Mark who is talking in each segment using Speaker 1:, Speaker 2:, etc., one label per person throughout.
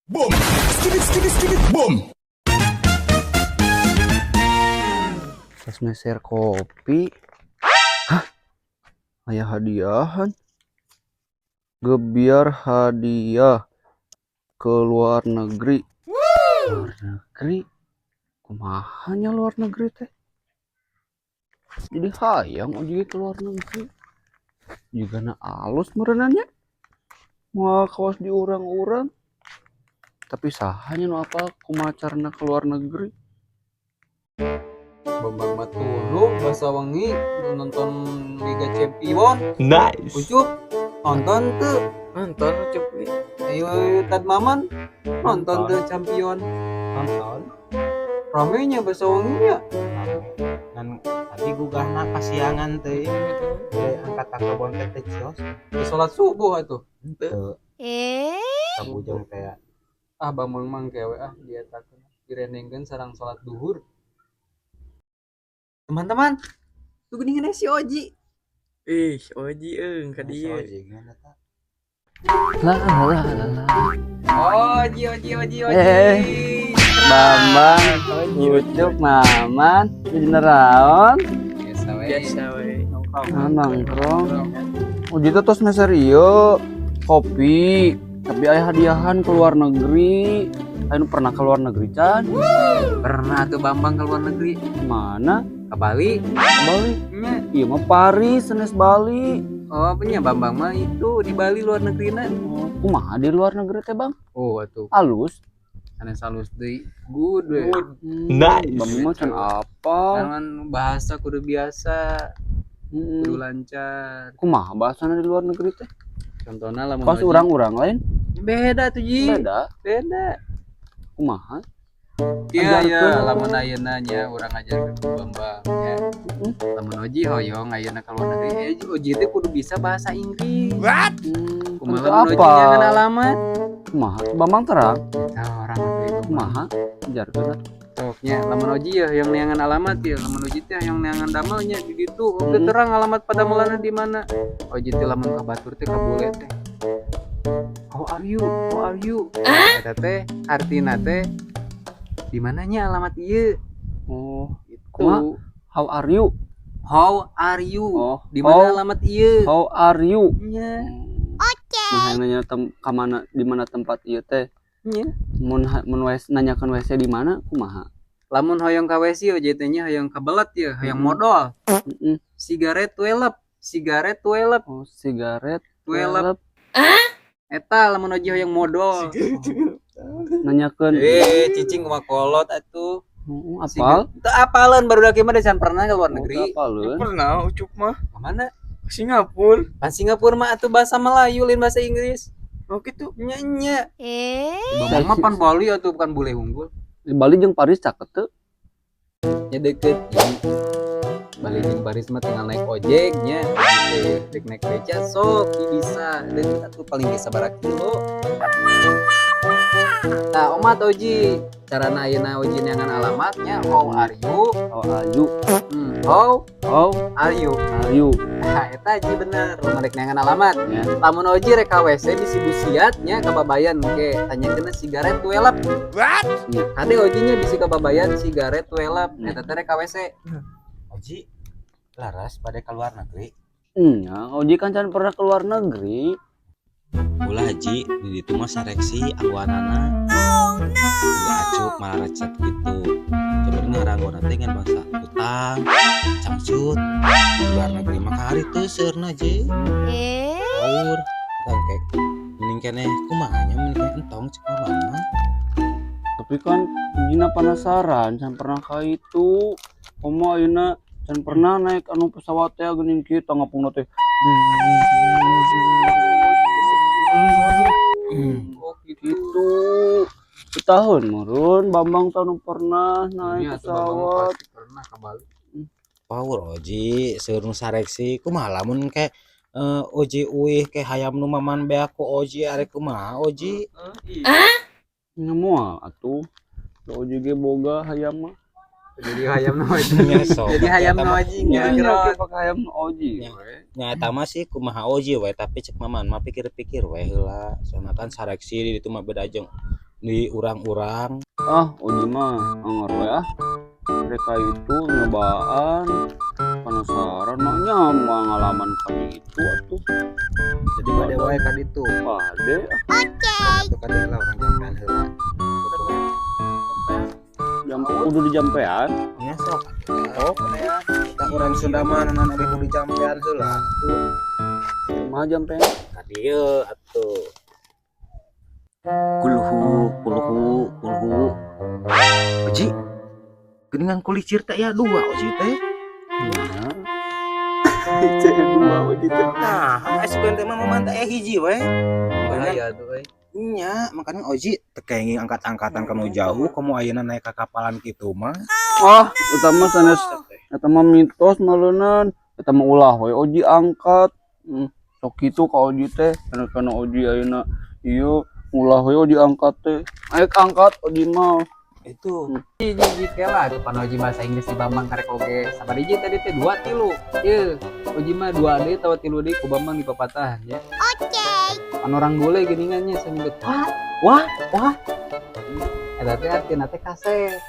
Speaker 1: Boom! Skidit, boom!
Speaker 2: Pas meser kopi. Hah? Aya hadiahan. Gebiar hadiah ke luar negeri. Luar negeri? Kumahanya luar negeri teh? Jadi hayang uji ke luar negeri. Juga na alus merenanya. Mau kawas di urang-urang. Tapi sahanya nu apa kumacarna ke luar negeri.
Speaker 3: Bambang Matulu bahasa wengi nonton Liga Champion.
Speaker 4: Nice.
Speaker 3: Ucup nonton tuh.
Speaker 4: Nonton Ucup nih.
Speaker 3: Ayo Tad Maman nonton tuh Champion.
Speaker 4: Nonton.
Speaker 3: Ramenya bahasa wenginya.
Speaker 4: Dan tadi gugahna kasiangan teh. Angkat takabon ke Texas.
Speaker 3: Di sholat subuh atuh.
Speaker 4: Kabujang kayak
Speaker 3: Ah bambang mang kewe dia takut direnengkeun sareng sholat duhur. Teman-teman, tuh geuningan si Oji.
Speaker 5: Ih, Oji ka dieu.
Speaker 3: Oji.
Speaker 2: Bambang, Ucup, Maman, jadi neraon.
Speaker 3: Biasa we.
Speaker 2: Nongkrong. Uji itu terus meser ieu kopi. Tapi aya hadiahan ke luar negeri. Anu pernah ke luar negeri Can?
Speaker 3: Pernah tuh Bambang ke luar negeri.
Speaker 2: Mana?
Speaker 3: Ke Bali.
Speaker 2: Bali.
Speaker 3: Nya.
Speaker 2: Iya mah Paris, senes Bali.
Speaker 3: Oh, punya Bambang mah itu di Bali luar negerina.
Speaker 2: Oh, kumaha di luar negeri teh Bang?
Speaker 3: Oh, atuh.
Speaker 2: Halus.
Speaker 3: Ane salus deui. Good we.
Speaker 4: Nice.
Speaker 2: Bambang mah can apa?
Speaker 3: Jangan bahasa kudu biasa, kudu
Speaker 2: Hmm.
Speaker 3: lancar.
Speaker 2: Kumaha bahasana di luar negeri teh?
Speaker 3: Contohnya lamun
Speaker 2: Pas
Speaker 3: Oji.
Speaker 2: urang-urang lain
Speaker 3: Beda tuh Ji.
Speaker 2: beda.
Speaker 3: Beda.
Speaker 2: Kumaha?
Speaker 3: Iya,
Speaker 2: Ajarkeun.
Speaker 3: lamun ayeuna nya urang ajarkeun ku Bambang ya. Lamun Oji hoyong ayeuna ka luar negeri, Oji teh kudu bisa bahasa Inggris. Kumaha
Speaker 2: Untuk
Speaker 3: lamun Oji
Speaker 2: apa?
Speaker 3: nyangan alamat?
Speaker 2: Kumaha? Bambang terang.
Speaker 3: Tah orang atuh ieu
Speaker 2: Kumaha? Ajarkeun.
Speaker 3: Soknya lamun Oji ya yang neangan alamat ya, lamun Oji teh yang neangan damelnya di ditu. Oke
Speaker 2: Hmm.
Speaker 3: terang alamat padamelanna di mana. Oji teh lamun ka batur teh kabule teh. How are you? How are you? Eta teh artina teh di mananya alamat ieu?
Speaker 2: Oh,
Speaker 3: Itu.
Speaker 2: Kumaha? How are you?
Speaker 3: How are you?
Speaker 2: Oh,
Speaker 3: Di mana
Speaker 2: how-
Speaker 3: alamat ieu?
Speaker 2: How are you?
Speaker 3: Nya,
Speaker 2: Mun nanya ka mana di mana tempat ieu teh?
Speaker 3: nya.
Speaker 2: Mun nanyakeun WC di mana? Kumaha?
Speaker 3: Lamun hoyong ka WC Oji teh nya hoyong kabelet ya, hoyong modal.
Speaker 2: Heeh.
Speaker 3: Sigaret tuelep, sigaret tuelep,
Speaker 2: Oh, sigaret.
Speaker 3: tuelep. Eta lamun Oji hoyong modal.
Speaker 2: Nanyakeun.
Speaker 3: Cicing kumaha kolot atuh.
Speaker 2: Apal?
Speaker 3: Teu apalan baru mah decan pernah ke luar negeri.
Speaker 2: Apaleun?
Speaker 5: Pernah Ucup mah
Speaker 3: Ka mana?
Speaker 5: ke Singapura.
Speaker 3: Kan Singapura mah atuh bahasa Melayu lain bahasa Inggris.
Speaker 5: Oh gitu.
Speaker 3: Nya. Bambang mah pan Bali atuh bukan bule unggul.
Speaker 2: Di Bali jeung Paris caket teu?
Speaker 3: Nya deket. Bali jeung Paris mah tinggal naik ojek nya. Dek naik beca sok bisa. Dan atuh paling bisa barang kilo. Nah, Omat Oji, carana ayeuna Oji neangan alamatnya how are you?
Speaker 2: How are you?
Speaker 3: How
Speaker 2: How
Speaker 3: are you?
Speaker 2: are you?
Speaker 3: Nah, eta Ji bener, lamun rek neangan alamat.
Speaker 2: Ya.
Speaker 3: Lamun Oji rek ka WC bisi busiat nya kababayan ke tanyakeun sigaret tuelep. Kade Oji nya bisi kababayan sigaret tuelep. Eta teh rek ka WC.
Speaker 4: Oji laras pada keluar negeri.
Speaker 2: Nya, Oji kan can pernah ke luar negeri.
Speaker 4: Ulah Haji di ditu mah sareksi awanana. Oh no. Enggak acup malah recet gitu. Coba ngarang teh ngan bangsa utang, cangcut. Luar negeri mah kahari teu seurna je. Aur, tangkek. Mending keneh kumahanya mending keneh entong cek mama.
Speaker 2: Tapi kan Jina penasaran, can pernah ka itu. Komo ayeuna can pernah naik anu pesawat teh geuning kieu tangapungna teh.
Speaker 3: Oh
Speaker 2: Gitu. Setahun murun Bambang tahun pernah naik
Speaker 3: Nya atuh Bambang
Speaker 2: pesawat.
Speaker 3: pasti pernah ka Bali.
Speaker 4: Power Oji seueur sareksi kumaha lamun ke Oji uih ke hayam nu maman bea ku Oji arek kumaha Oji?
Speaker 2: Nya moal atuh. Da Oji ge boga hayam mah.
Speaker 3: Jadi hayam na Oji.
Speaker 4: Ngesok.
Speaker 3: Jadi hayam na Oji
Speaker 2: Nya
Speaker 3: nya.
Speaker 2: oke pakai hayam Oji.
Speaker 4: Nya. Nyata mah sih kumaha Oji we tapi cek maman mah pikir-pikir we heula. Soalna kan sareksi di ditu mah beda jeung di urang-urang.
Speaker 2: Ah, Oji mah anggar we ah. Mereka itu nyobaan penasaran maknya pengalaman kami itu atuh.
Speaker 4: Jadi pada wae kan itu.
Speaker 2: Pade
Speaker 4: Itu kan lah orang jampean heula.
Speaker 2: jam kudu di jampean.
Speaker 4: Nya sok. Oh, kita urang Sunda mah nanan oge kudu jampean heula.
Speaker 2: Mah jampean.
Speaker 4: Ka dieu atuh. Kulhu. Oji. Geuningan kulicir teh ya dua Oji teh.
Speaker 2: Cek dua Oji teh.
Speaker 4: Nah, asukeun teh mah mantap hiji we.
Speaker 3: Bahaya tuh
Speaker 4: Nya, makanya Oji tekenging angkat-angkatan kamu jauh, kamu ayeuna naik ke kapalan gitu mah.
Speaker 2: Ah, utama sanes eta mah mitos maleunan. Eta mah ulah we Oji angkat. Sok kitu ka Oji teh. Kana Oji ayeuna ieu ulah we Oji angkat teh. Aek angkat Oji mah.
Speaker 4: Itu
Speaker 3: Ji kela tuh pan Oji bahasa Inggris di Bambang karek oge sabar hiji tadi teh 2 3 ye Oji mah 2 deui tawa 3 deui ku Bambang di papatahan ya pan orang bule geuningannya sanyebut wah eta teh artina teh kaset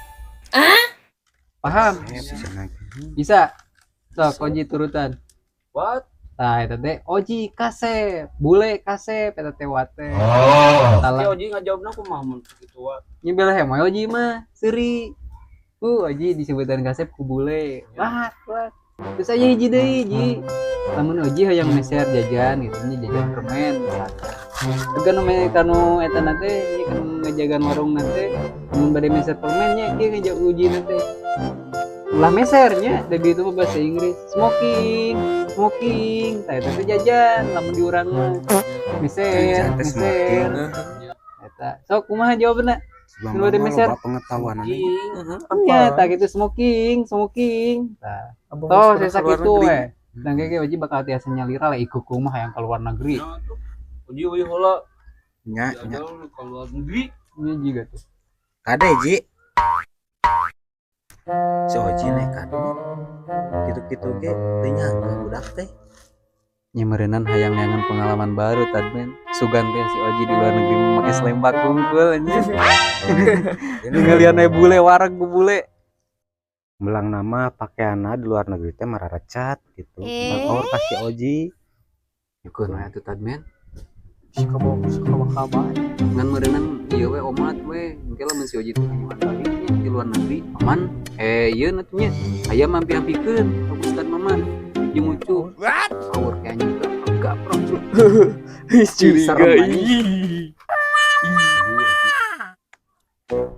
Speaker 3: paham bisa sok Oji turutan what tah eta teh Oji kasep bule kasep eta teh wate
Speaker 2: Tapi Oji ngajawabna kumaha mun kitu wae.
Speaker 3: nyebel hemoy Oji mah seuri Oji disebutan kasep ku bule wah terus aja hiji deui ji lamun Oji hayang meser jajan gitu nya jajan permen misalkan juga kanu eta na teh ieu kan ngajagan warung na teh mun bade meser permen nya kieu ngajak Oji na teh ulah mesernya da gitu mah bahasa Inggris smoking tah eta teh jajan lamun di urang mah meser eta sok kumaha jawabna nu bade meser
Speaker 4: pengetahuan
Speaker 3: nya tah gitu smoking tah toh saya sakit tuh we dan kayak Oji bakal tiasa nyalira lah ikut kumah yang keluar negeri
Speaker 2: Oji we heula
Speaker 4: nya
Speaker 2: ke luar negeri.
Speaker 3: ini juga tuh
Speaker 4: kade Ji si Oji nekat gitu-gitu ge teu nyangka budak teh
Speaker 3: nyemerenan hayang-hayangan pengalaman baru tadmen sugan teh si Oji di luar negeri memakai selembak kungkul anjing ngalian bule wareg ku bule
Speaker 4: belang nama pakaianna di luar negeri teh mararecat gitu or kasih Oji
Speaker 3: ikut mah atuh tadmen suka ngan merenan ieu we omat we engke lamun si Oji teh kali di luar negeri aman ieu natunya aya mampi-ampikeun ka Ustad Maman jeung Ucup power kayaknya enggak
Speaker 2: Curiga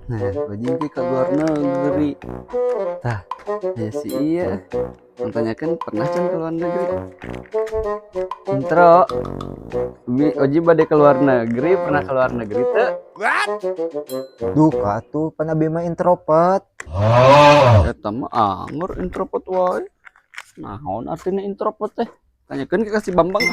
Speaker 3: nah Oji ke luar negeri tah ya si iya menanyakan pernah can ke luar negeri intro Oji bade ke luar negeri pernah ke luar negeri teh
Speaker 5: Duka tuh pan abi mah introvert.
Speaker 2: Eta mah anggur introvert wae. Naon artinya introvert teh? Tanyakeun ke si Bambang.